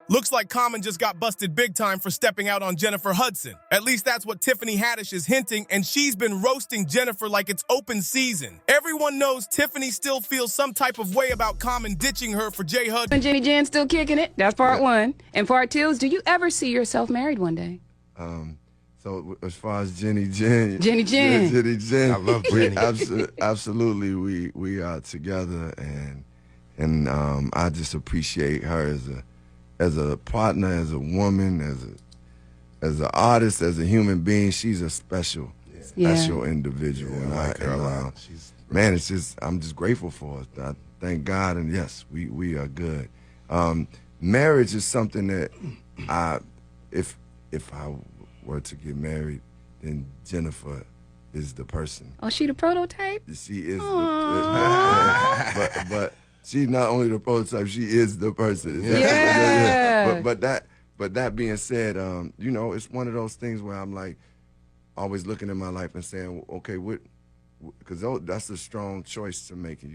Looks like Common just got busted big time for stepping out on Jennifer Hudson. At least that's what Tiffany Haddish is hinting, and she's been roasting Jennifer like it's open season. Everyone knows Tiffany still feels some type of way about Common ditching her for J. Hud. And Jenny Jen still kicking it. That's part one. And part two is, do you ever see yourself married one day? So as far as Jenny Jen, I love Jenny. Absolutely, we are together, and I just appreciate her as a partner, as a woman, as an artist, as a human being. She's a special individual. Yeah, I like her a lot. Man, I'm just grateful for her. I thank God, and yes, we are good. Marriage is something that if I were to get married, then Jennifer is the person. Oh, she the prototype? She is but she's not only the prototype, she is the person. Yeah. But that being said, it's one of those things where I'm like always looking at my life and saying, okay, because that's a strong choice to make,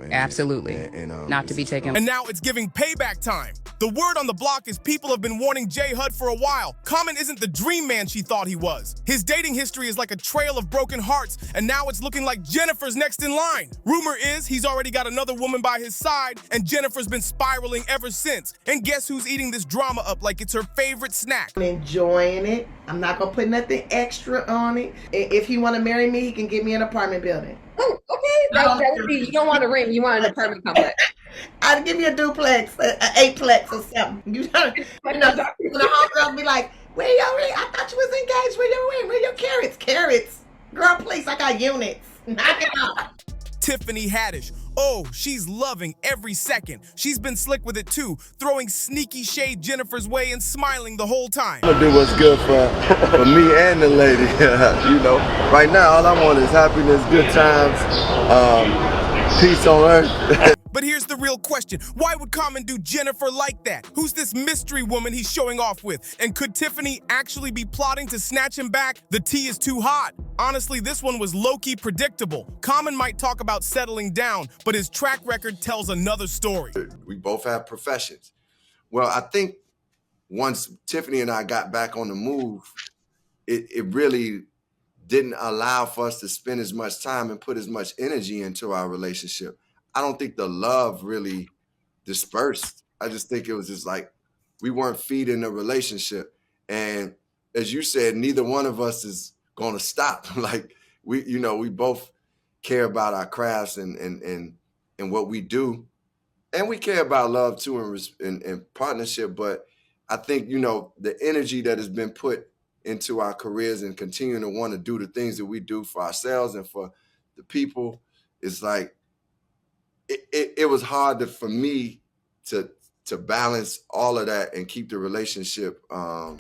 Absolutely. And not to be taken. And now it's giving payback time. The word on the block is people have been warning J. Hud for a while. Common isn't the dream man she thought he was. His dating history is like a trail of broken hearts, and now it's looking like Jennifer's next in line. Rumor is he's already got another woman by his side, and Jennifer's been spiraling ever since. And guess who's eating this drama up like it's her favorite snack? I'm enjoying it. I'm not gonna put nothing extra on it. If he want to marry me, he can get me an apartment building. Oh, okay. You don't want a ring. You want an apartment complex. I'd give you a duplex, an eightplex or something. The homegirls be like, where your ring? I thought you was engaged. Where your ring? Where your carrots? Carrots. Girl, please, I got units. Knock it off. Tiffany Haddish. Oh, she's loving every second. She's been slick with it too, throwing sneaky shade Jennifer's way and smiling the whole time. I'm gonna do what's good for me and the lady. Right now, all I want is happiness, good times, peace on earth. But here's the real question. Why would Common do Jennifer like that? Who's this mystery woman he's showing off with? And could Tiffany actually be plotting to snatch him back? The tea is too hot. Honestly, this one was low-key predictable. Common might talk about settling down, but his track record tells another story. We both have professions. Well, I think once Tiffany and I got back on the move, it really didn't allow for us to spend as much time and put as much energy into our relationship. I don't think the love really dispersed. I just think it was just like we weren't feeding the relationship. And as you said, neither one of us is going to stop. Like we both care about our crafts and what we do. And we care about love too and partnership. But I think, the energy that has been put into our careers and continuing to want to do the things that we do for ourselves and for the people is like, it was hard for me to balance all of that and keep the relationship.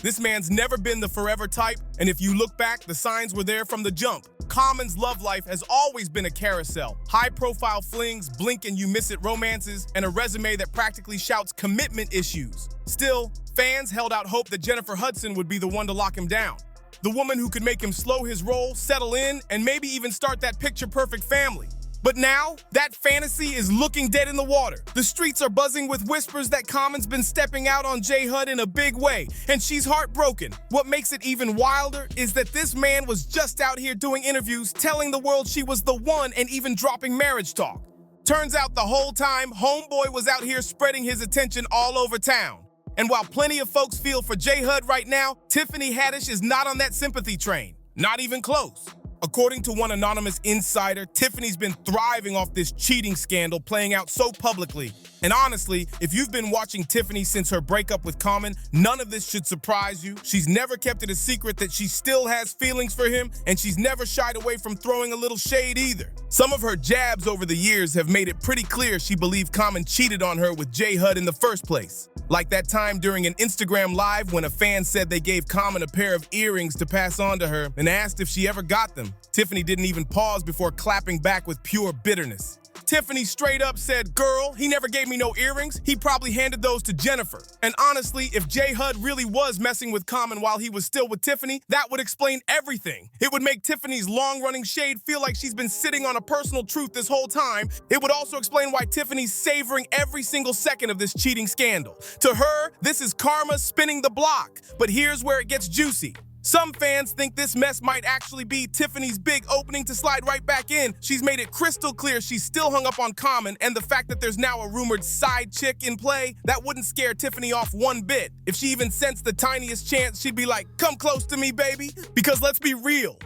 This man's never been the forever type, and if you look back, the signs were there from the jump. Common's love life has always been a carousel. High-profile flings, blink and you miss it romances, and a resume that practically shouts commitment issues. Still, fans held out hope that Jennifer Hudson would be the one to lock him down. The woman who could make him slow his roll, settle in, and maybe even start that picture-perfect family. But now, that fantasy is looking dead in the water. The streets are buzzing with whispers that Common's been stepping out on J. Hud in a big way, and she's heartbroken. What makes it even wilder is that this man was just out here doing interviews telling the world she was the one and even dropping marriage talk. Turns out the whole time, homeboy was out here spreading his attention all over town. And while plenty of folks feel for J. Hud right now, Tiffany Haddish is not on that sympathy train. Not even close. According to one anonymous insider, Tiffany's been thriving off this cheating scandal playing out so publicly. And honestly, if you've been watching Tiffany since her breakup with Common, none of this should surprise you. She's never kept it a secret that she still has feelings for him, and she's never shied away from throwing a little shade either. Some of her jabs over the years have made it pretty clear she believed Common cheated on her with J. Hud in the first place. Like that time during an Instagram live when a fan said they gave Common a pair of earrings to pass on to her and asked if she ever got them. Tiffany didn't even pause before clapping back with pure bitterness. Tiffany straight up said, "Girl, he never gave me no earrings. He probably handed those to Jennifer." And honestly, if J Hud really was messing with Common while he was still with Tiffany, that would explain everything. It would make Tiffany's long-running shade feel like she's been sitting on a personal truth this whole time. It would also explain why Tiffany's savoring every single second of this cheating scandal. To her, this is karma spinning the block. But here's where it gets juicy. Some fans think this mess might actually be Tiffany's big opening to slide right back in. She's made it crystal clear she's still hung up on Common, and the fact that there's now a rumored side chick in play, that wouldn't scare Tiffany off one bit. If she even sensed the tiniest chance, she'd be like, "Come close to me, baby." Because let's be real.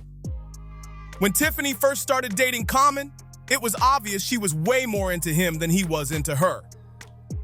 When Tiffany first started dating Common, it was obvious she was way more into him than he was into her.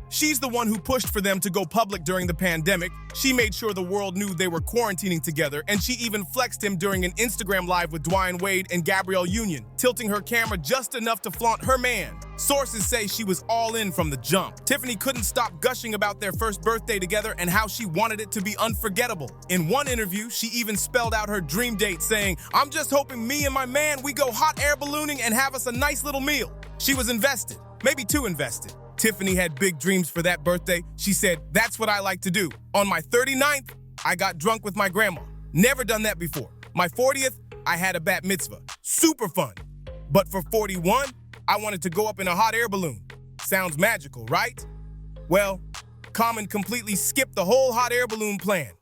She's the one who pushed for them to go public during the pandemic. She made sure the world knew they were quarantining together, and she even flexed him during an Instagram live with Dwayne Wade and Gabrielle Union, tilting her camera just enough to flaunt her man. Sources say she was all in from the jump. Tiffany couldn't stop gushing about their first birthday together and how she wanted it to be unforgettable. In one interview, she even spelled out her dream date, saying, "I'm just hoping me and my man, we go hot air ballooning and have us a nice little meal." She was invested, maybe too invested. Tiffany had big dreams for that birthday. She said, "That's what I like to do. On my 39th, I got drunk with my grandma. Never done that before. My 40th, I had a bat mitzvah. Super fun. But for 41, I wanted to go up in a hot air balloon. Sounds magical, right?" Well, Common completely skipped the whole hot air balloon plan.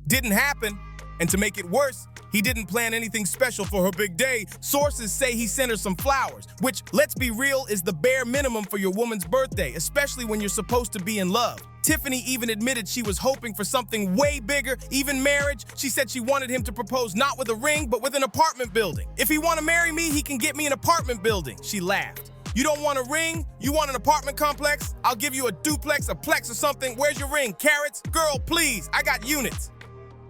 Didn't happen, and to make it worse, he didn't plan anything special for her big day. Sources say he sent her some flowers, which, let's be real, is the bare minimum for your woman's birthday, especially when you're supposed to be in love. Tiffany even admitted she was hoping for something way bigger, even marriage. She said she wanted him to propose not with a ring, but with an apartment building. "If he want to marry me, he can get me an apartment building," she laughed. "You don't want a ring? You want an apartment complex? I'll give you a duplex, a plex or something. Where's your ring? Carrots? Girl, please, I got units."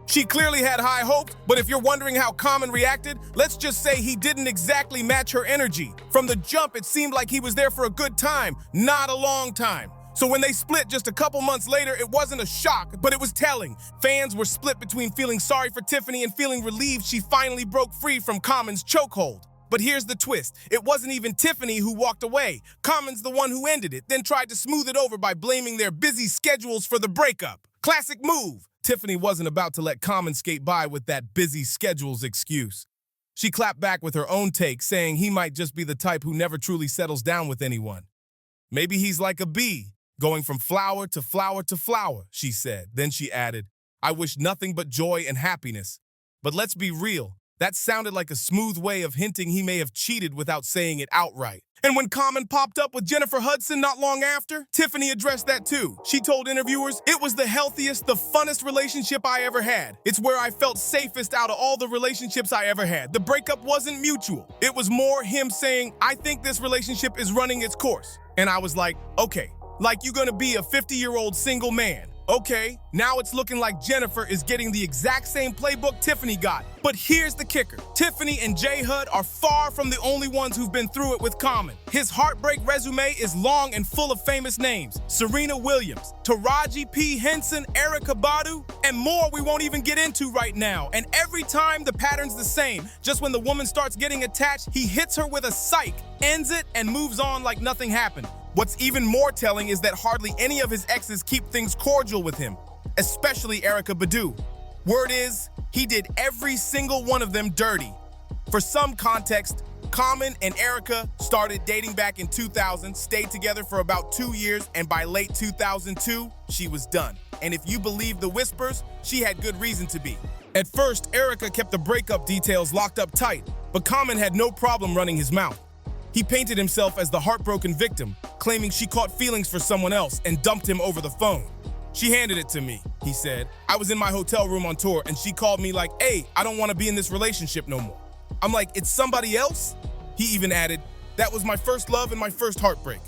She clearly had high hopes, but if you're wondering how Common reacted, let's just say he didn't exactly match her energy. From the jump, it seemed like he was there for a good time, not a long time. So when they split just a couple months later, it wasn't a shock, but it was telling. Fans were split between feeling sorry for Tiffany and feeling relieved she finally broke free from Common's chokehold. But here's the twist. It wasn't even Tiffany who walked away. Common's the one who ended it, then tried to smooth it over by blaming their busy schedules for the breakup. Classic move. Tiffany wasn't about to let Common skate by with that busy schedules excuse. She clapped back with her own take, saying he might just be the type who never truly settles down with anyone. "Maybe he's like a bee, going from flower to flower to flower," she said. Then she added, "I wish nothing but joy and happiness." But let's be real, that sounded like a smooth way of hinting he may have cheated without saying it outright. And when Common popped up with Jennifer Hudson not long after, Tiffany addressed that too. She told interviewers, "It was the healthiest, the funnest relationship I ever had. It's where I felt safest out of all the relationships I ever had. The breakup wasn't mutual. It was more him saying, 'I think this relationship is running its course.' And I was like, okay, like you're gonna be a 50-year-old single man. Okay, now it's looking like Jennifer is getting the exact same playbook Tiffany got. But here's the kicker. Tiffany and J Hud are far from the only ones who've been through it with Common. His heartbreak resume is long and full of famous names. Serena Williams, Taraji P. Henson, Erykah Badu, and more we won't even get into right now. And every time the pattern's the same. Just when the woman starts getting attached, he hits her with a psych, ends it, and moves on like nothing happened. What's even more telling is that hardly any of his exes keep things cordial with him, especially Erykah Badu. Word is, he did every single one of them dirty. For some context, Common and Erykah started dating back in 2000, stayed together for about 2 years, and by late 2002, she was done. And if you believe the whispers, she had good reason to be. At first, Erykah kept the breakup details locked up tight, but Common had no problem running his mouth. He painted himself as the heartbroken victim, claiming she caught feelings for someone else and dumped him over the phone. "She handed it to me," he said. "I was in my hotel room on tour and she called me like, 'Hey, I don't want to be in this relationship no more.' I'm like, 'It's somebody else?' He even added, 'That was my first love and my first heartbreak.'"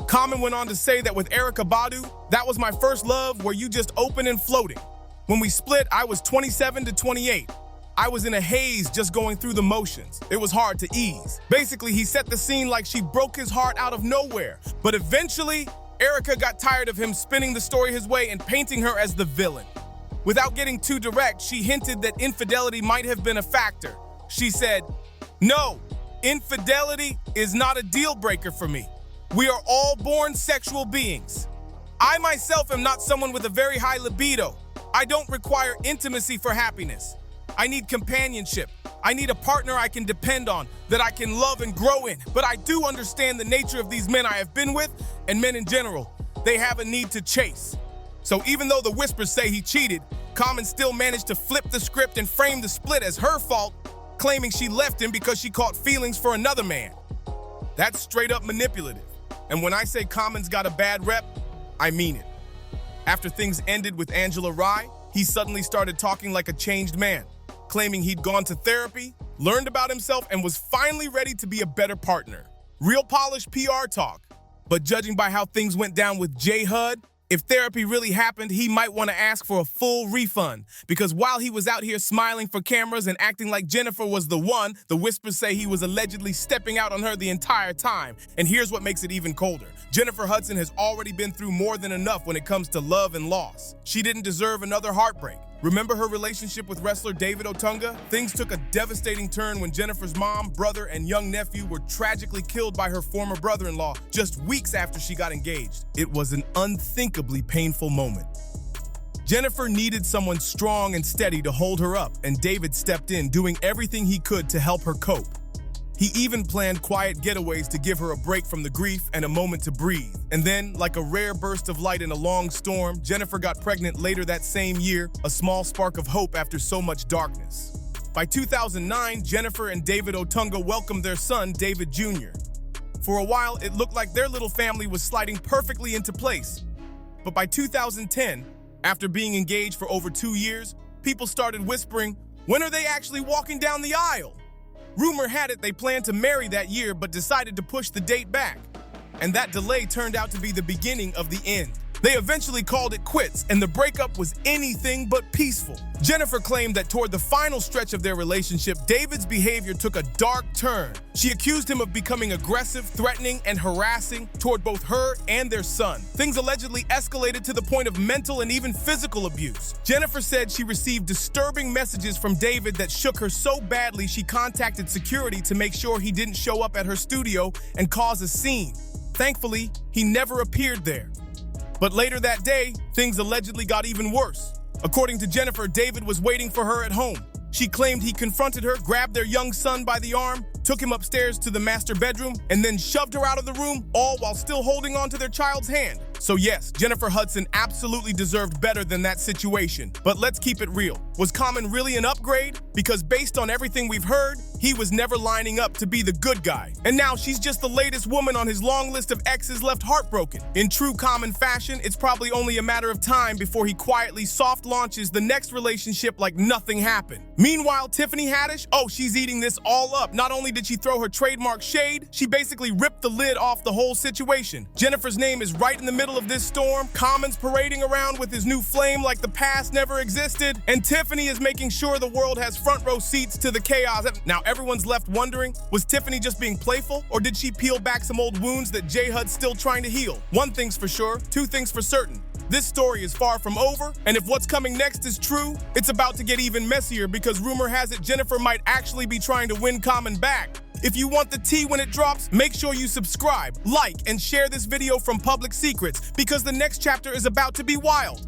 Common went on to say that with Erykah Badu, "That was my first love where you just open and floating. When we split, I was 27 to 28. I was in a haze just going through the motions. It was hard to ease." Basically, he set the scene like she broke his heart out of nowhere. But eventually, Erykah got tired of him spinning the story his way and painting her as the villain. Without getting too direct, she hinted that infidelity might have been a factor. She said, "No, Infidelity is not a deal breaker for me. We are all born sexual beings. I myself am not someone with a very high libido. I don't require intimacy for happiness. I need companionship. I need a partner I can depend on, that I can love and grow in. But I do understand the nature of these men I have been with, and men in general. They have a need to chase. So even though the whispers say he cheated, Common still managed to flip the script and frame the split as her fault, claiming she left him because she caught feelings for another man. That's straight up manipulative. And when I say Common's got a bad rep, I mean it. After things ended with Angela Rye, he suddenly started talking like a changed man, claiming he'd gone to therapy, learned about himself, and was finally ready to be a better partner. Real polished PR talk. But judging by how things went down with J. Hud, if therapy really happened, he might want to ask for a full refund. Because while he was out here smiling for cameras and acting like Jennifer was the one, the whispers say he was allegedly stepping out on her the entire time. And here's what makes it even colder. Jennifer Hudson has already been through more than enough when it comes to love and loss. She didn't deserve another heartbreak. Remember her relationship with wrestler David Otunga? Things took a devastating turn when Jennifer's mom, brother, and young nephew were tragically killed by her former brother-in-law just weeks after she got engaged. It was an unthinkably painful moment. Jennifer needed someone strong and steady to hold her up, and David stepped in, doing everything he could to help her cope. He even planned quiet getaways to give her a break from the grief and a moment to breathe. And then, like a rare burst of light in a long storm, Jennifer got pregnant later that same year, a small spark of hope after so much darkness. By 2009, Jennifer and David Otunga welcomed their son, David Jr. For a while, it looked like their little family was sliding perfectly into place. But by 2010, after being engaged for over 2 years, people started whispering, when are they actually walking down the aisle? Rumor had it they planned to marry that year but decided to push the date back. And that delay turned out to be the beginning of the end. They eventually called it quits, and the breakup was anything but peaceful. Jennifer claimed that toward the final stretch of their relationship, David's behavior took a dark turn. She accused him of becoming aggressive, threatening, and harassing toward both her and their son. Things allegedly escalated to the point of mental and even physical abuse. Jennifer said she received disturbing messages from David that shook her so badly she contacted security to make sure he didn't show up at her studio and cause a scene. Thankfully, he never appeared there. But later that day, things allegedly got even worse. According to Jennifer, David was waiting for her at home. She claimed he confronted her, grabbed their young son by the arm, took him upstairs to the master bedroom, and then shoved her out of the room, all while still holding on to their child's hand. So yes, Jennifer Hudson absolutely deserved better than that situation. But let's keep it real. Was Common really an upgrade? Because based on everything we've heard, he was never lining up to be the good guy. And now she's just the latest woman on his long list of exes left heartbroken. In true Common fashion, it's probably only a matter of time before he quietly soft launches the next relationship like nothing happened. Meanwhile, Tiffany Haddish, she's eating this all up. Not only did she throw her trademark shade, she basically ripped the lid off the whole situation. Jennifer's name is right in the middle of this storm. Common's parading around with his new flame like the past never existed. And Tiffany is making sure the world has front row seats to the chaos. Now everyone's left wondering, was Tiffany just being playful? Or did she peel back some old wounds that J. Hud's still trying to heal? One thing's for sure, two things for certain. This story is far from over, and if what's coming next is true, it's about to get even messier because rumor has it Jennifer might actually be trying to win Common back. If you want the tea when it drops, make sure you subscribe, like, and share this video from Public Secrets because the next chapter is about to be wild.